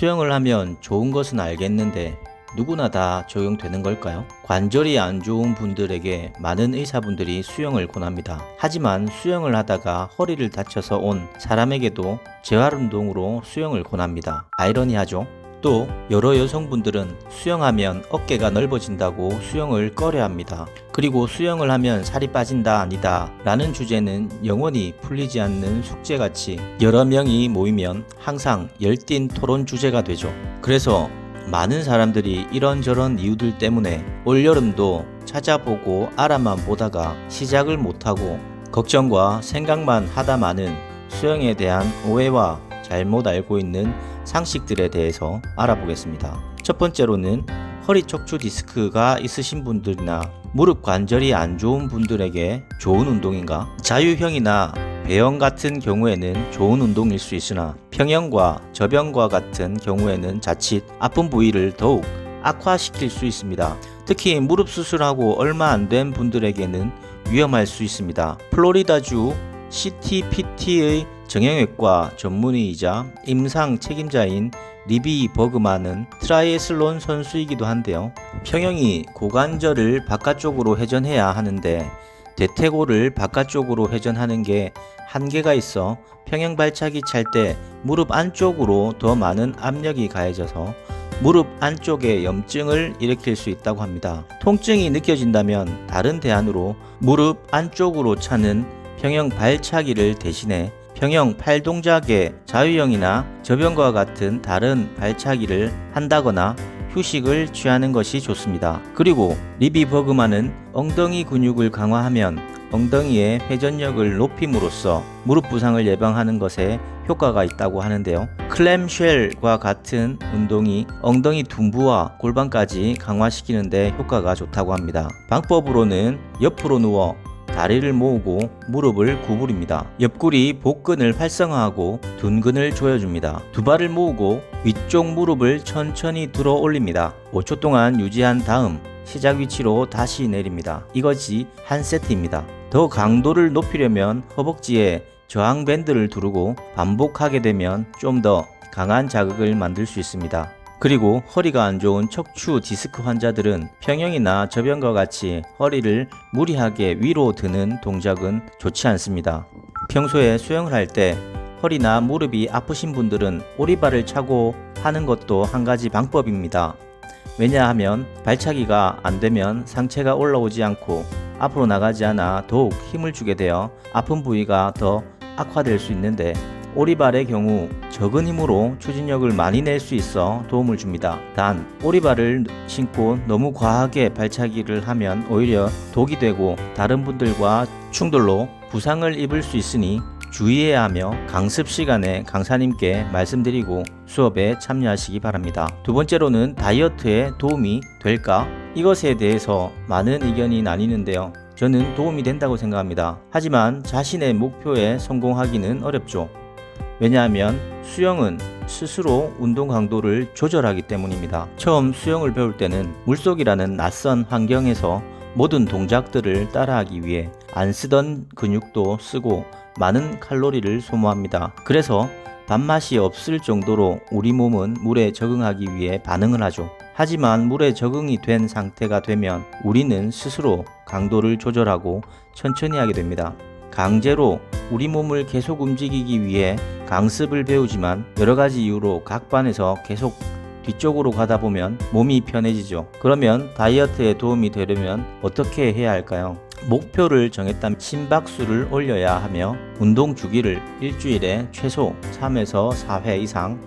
수영을 하면 좋은 것은 알겠는데 누구나 다 적용되는 걸까요? 관절이 안 좋은 분들에게 많은 의사분들이 수영을 권합니다. 하지만 수영을 하다가 허리를 다쳐서 온 사람에게도 재활운동으로 수영을 권합니다. 아이러니하죠? 또 여러 여성분들은 수영하면 어깨가 넓어진다고 수영을 꺼려합니다. 그리고 수영을 하면 살이 빠진다 아니다 라는 주제는 영원히 풀리지 않는 숙제같이 여러 명이 모이면 항상 열띤 토론 주제가 되죠. 그래서 많은 사람들이 이런저런 이유들 때문에 올여름도 찾아보고 알아만 보다가 시작을 못하고 걱정과 생각만 하다 마는 수영에 대한 오해와 잘못 알고 있는 상식들에 대해서 알아보겠습니다. 첫 번째로는 허리 척추 디스크가 있으신 분들이나 무릎 관절이 안 좋은 분들에게 좋은 운동인가? 자유형이나 배영 같은 경우에는 좋은 운동일 수 있으나 평형과 저병과 같은 경우에는 자칫 아픈 부위를 더욱 악화시킬 수 있습니다. 특히 무릎 수술하고 얼마 안 된 분들에게는 위험할 수 있습니다. 플로리다주 CTPT의 정형외과 전문의이자 임상 책임자인 리비 버그만은 트라이애슬론 선수이기도 한데요. 평형이 고관절을 바깥쪽으로 회전해야 하는데 대퇴골을 바깥쪽으로 회전하는 게 한계가 있어 평형 발차기 찰 때 무릎 안쪽으로 더 많은 압력이 가해져서 무릎 안쪽에 염증을 일으킬 수 있다고 합니다. 통증이 느껴진다면 다른 대안으로 무릎 안쪽으로 차는 평형 발차기를 대신해 평형 팔 동작의 자유형이나 저병과 같은 다른 발차기를 한다거나 휴식을 취하는 것이 좋습니다. 그리고 리비 버그만은 엉덩이 근육을 강화하면 엉덩이의 회전력을 높임으로써 무릎 부상을 예방하는 것에 효과가 있다고 하는데요. 클램쉘과 같은 운동이 엉덩이 둔부와 골반까지 강화시키는 데 효과가 좋다고 합니다. 방법으로는 옆으로 누워 다리를 모으고 무릎을 구부립니다. 옆구리 복근을 활성화하고 둔근을 조여줍니다. 두 발을 모으고 위쪽 무릎을 천천히 들어 올립니다. 5초 동안 유지한 다음 시작 위치로 다시 내립니다. 이것이 한 세트입니다. 더 강도를 높이려면 허벅지에 저항 밴드를 두르고 반복하게 되면 좀 더 강한 자극을 만들 수 있습니다. 그리고 허리가 안 좋은 척추 디스크 환자들은 평형이나 저병과 같이 허리를 무리하게 위로 드는 동작은 좋지 않습니다. 평소에 수영을 할 때 허리나 무릎이 아프신 분들은 오리발을 차고 하는 것도 한 가지 방법입니다. 왜냐하면 발차기가 안 되면 상체가 올라오지 않고 앞으로 나가지 않아 더욱 힘을 주게 되어 아픈 부위가 더 악화될 수 있는데 오리발의 경우 적은 힘으로 추진력을 많이 낼 수 있어 도움을 줍니다. 단 오리발을 신고 너무 과하게 발차기를 하면 오히려 독이 되고 다른 분들과 충돌로 부상을 입을 수 있으니 주의해야 하며 강습 시간에 강사님께 말씀드리고 수업에 참여하시기 바랍니다. 두 번째로는 다이어트에 도움이 될까? 이것에 대해서 많은 의견이 나뉘는데요. 저는 도움이 된다고 생각합니다. 하지만 자신의 목표에 성공하기는 어렵죠. 왜냐하면 수영은 스스로 운동 강도를 조절하기 때문입니다. 처음 수영을 배울 때는 물속이라는 낯선 환경에서 모든 동작들을 따라하기 위해 안 쓰던 근육도 쓰고 많은 칼로리를 소모합니다. 그래서 밥맛이 없을 정도로 우리 몸은 물에 적응하기 위해 반응을 하죠. 하지만 물에 적응이 된 상태가 되면 우리는 스스로 강도를 조절하고 천천히 하게 됩니다. 강제로 우리 몸을 계속 움직이기 위해 강습을 배우지만 여러가지 이유로 각반에서 계속 뒤쪽으로 가다 보면 몸이 편해지죠. 그러면 다이어트에 도움이 되려면 어떻게 해야 할까요? 목표를 정했다면 심박수를 올려야 하며 운동 주기를 일주일에 최소 3에서 4회 이상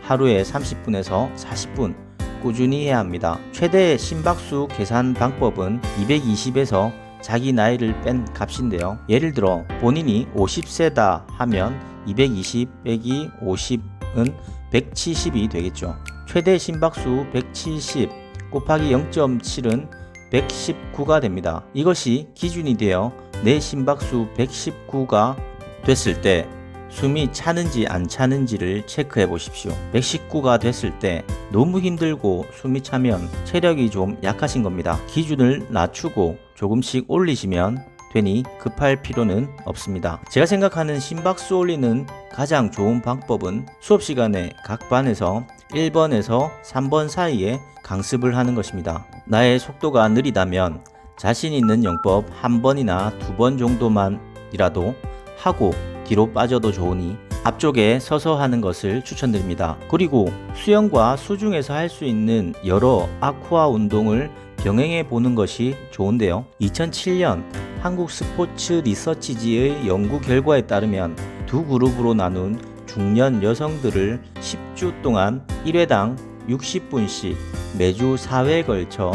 하루에 30분에서 40분 꾸준히 해야 합니다. 최대 심박수 계산 방법은 220에서 자기 나이를 뺀 값인데요. 예를 들어 본인이 50세다 하면 220 빼기 50은 170이 되겠죠. 최대 심박수 170 곱하기 0.7은 119가 됩니다. 이것이 기준이 되어 내 심박수 119가 됐을 때 숨이 차는지 안 차는지를 체크해 보십시오. 119가 됐을 때 너무 힘들고 숨이 차면 체력이 좀 약하신 겁니다. 기준을 낮추고 조금씩 올리시면 되니 급할 필요는 없습니다. 제가 생각하는 심박수 올리는 가장 좋은 방법은 수업 시간에 각 반에서 1번에서 3번 사이에 강습을 하는 것입니다. 나의 속도가 느리다면 자신 있는 영법 한 번이나 2번 정도만이라도 하고 뒤로 빠져도 좋으니 앞쪽에 서서 하는 것을 추천드립니다. 그리고 수영과 수중에서 할 수 있는 여러 아쿠아 운동을 병행해 보는 것이 좋은데요. 2007년 한국 스포츠 리서치지의 연구 결과에 따르면 두 그룹으로 나눈 중년 여성들을 10주 동안 1회당 60분씩 매주 4회에 걸쳐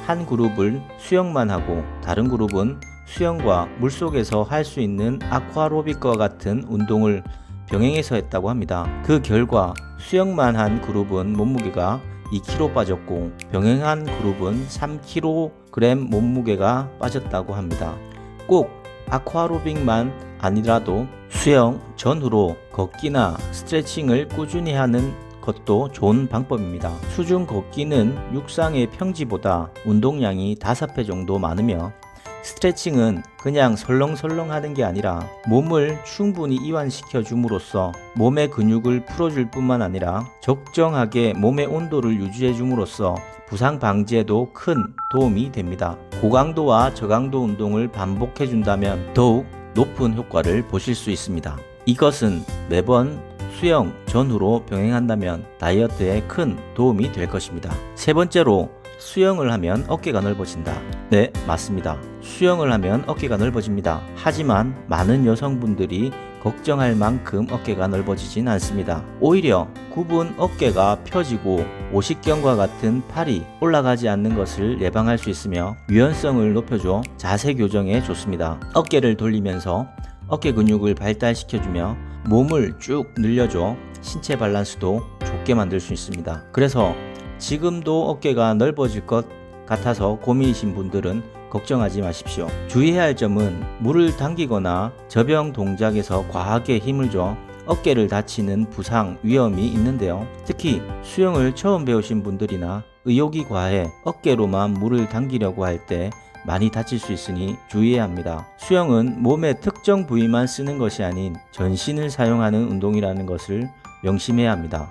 한 그룹을 수영만 하고 다른 그룹은 수영과 물속에서 할 수 있는 아쿠아로빅과 같은 운동을 병행해서 했다고 합니다. 그 결과 수영만 한 그룹은 몸무게가 2kg 빠졌고 병행한 그룹은 3kg 몸무게가 빠졌다고 합니다. 꼭 아쿠아로빅만 아니라도 수영 전후로 걷기나 스트레칭을 꾸준히 하는 것도 좋은 방법입니다. 수중 걷기는 육상의 평지보다 운동량이 5배 정도 많으며 스트레칭은 그냥 설렁설렁 하는 게 아니라 몸을 충분히 이완시켜 줌으로써 몸의 근육을 풀어줄 뿐만 아니라 적정하게 몸의 온도를 유지해 줌으로써 부상 방지에도 큰 도움이 됩니다. 고강도와 저강도 운동을 반복해 준다면 더욱 높은 효과를 보실 수 있습니다. 이것은 매번 수영 전후로 병행한다면 다이어트에 큰 도움이 될 것입니다. 세 번째로, 수영을 하면 어깨가 넓어진다. 네, 맞습니다. 수영을 하면 어깨가 넓어집니다. 하지만 많은 여성분들이 걱정할 만큼 어깨가 넓어지진 않습니다. 오히려 굽은 어깨가 펴지고 오십견과 같은 팔이 올라가지 않는 것을 예방할 수 있으며 유연성을 높여줘 자세 교정에 좋습니다. 어깨를 돌리면서 어깨 근육을 발달시켜주며 몸을 쭉 늘려줘 신체 밸런스도 좋게 만들 수 있습니다. 그래서 지금도 어깨가 넓어질 것 같아서 고민이신 분들은 걱정하지 마십시오. 주의해야 할 점은 물을 당기거나 접영 동작에서 과하게 힘을 줘 어깨를 다치는 부상 위험이 있는데요. 특히 수영을 처음 배우신 분들이나 의욕이 과해 어깨로만 물을 당기려고 할 때 많이 다칠 수 있으니 주의해야 합니다. 수영은 몸의 특정 부위만 쓰는 것이 아닌 전신을 사용하는 운동이라는 것을 명심해야 합니다.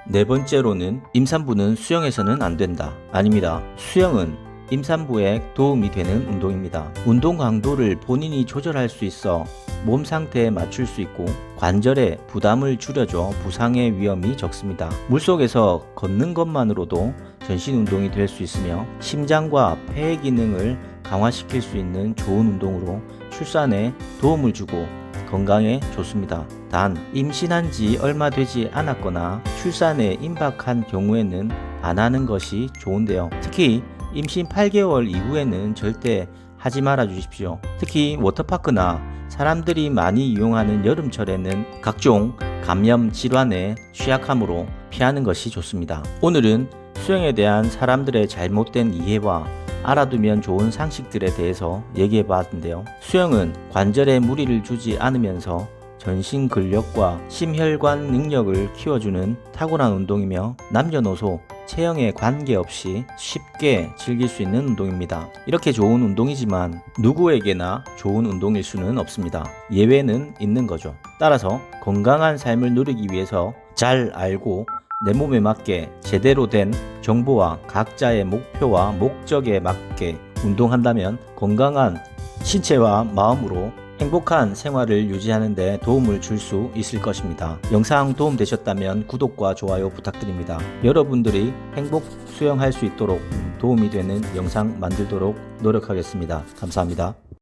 네 번째로는 임산부는 수영해서는 안 된다. 아닙니다. 수영은 임산부에 도움이 되는 운동입니다. 운동 강도를 본인이 조절할 수 있어 몸 상태에 맞출 수 있고 관절에 부담을 줄여줘 부상의 위험이 적습니다. 물속에서 걷는 것만으로도 전신 운동이 될 수 있으며 심장과 폐의 기능을 강화시킬 수 있는 좋은 운동으로 출산에 도움을 주고 건강에 좋습니다. 단 임신한 지 얼마 되지 않았거나 출산에 임박한 경우에는 안 하는 것이 좋은데요. 특히 임신 8개월 이후에는 절대 하지 말아 주십시오. 특히 워터파크나 사람들이 많이 이용하는 여름철에는 각종 감염 질환에 취약하므로 피하는 것이 좋습니다. 오늘은 수영에 대한 사람들의 잘못된 이해와 알아두면 좋은 상식들에 대해서 얘기해 봤는데요. 수영은 관절에 무리를 주지 않으면서 전신 근력과 심혈관 능력을 키워주는 탁월한 운동이며 남녀노소 체형에 관계없이 쉽게 즐길 수 있는 운동입니다. 이렇게 좋은 운동이지만 누구에게나 좋은 운동일 수는 없습니다. 예외는 있는 거죠. 따라서 건강한 삶을 누리기 위해서 잘 알고 내 몸에 맞게 제대로 된 정보와 각자의 목표와 목적에 맞게 운동한다면 건강한 신체와 마음으로 행복한 생활을 유지하는 데 도움을 줄 수 있을 것입니다. 영상 도움 되셨다면 구독과 좋아요 부탁드립니다. 여러분들이 행복 수영할 수 있도록 도움이 되는 영상 만들도록 노력하겠습니다. 감사합니다.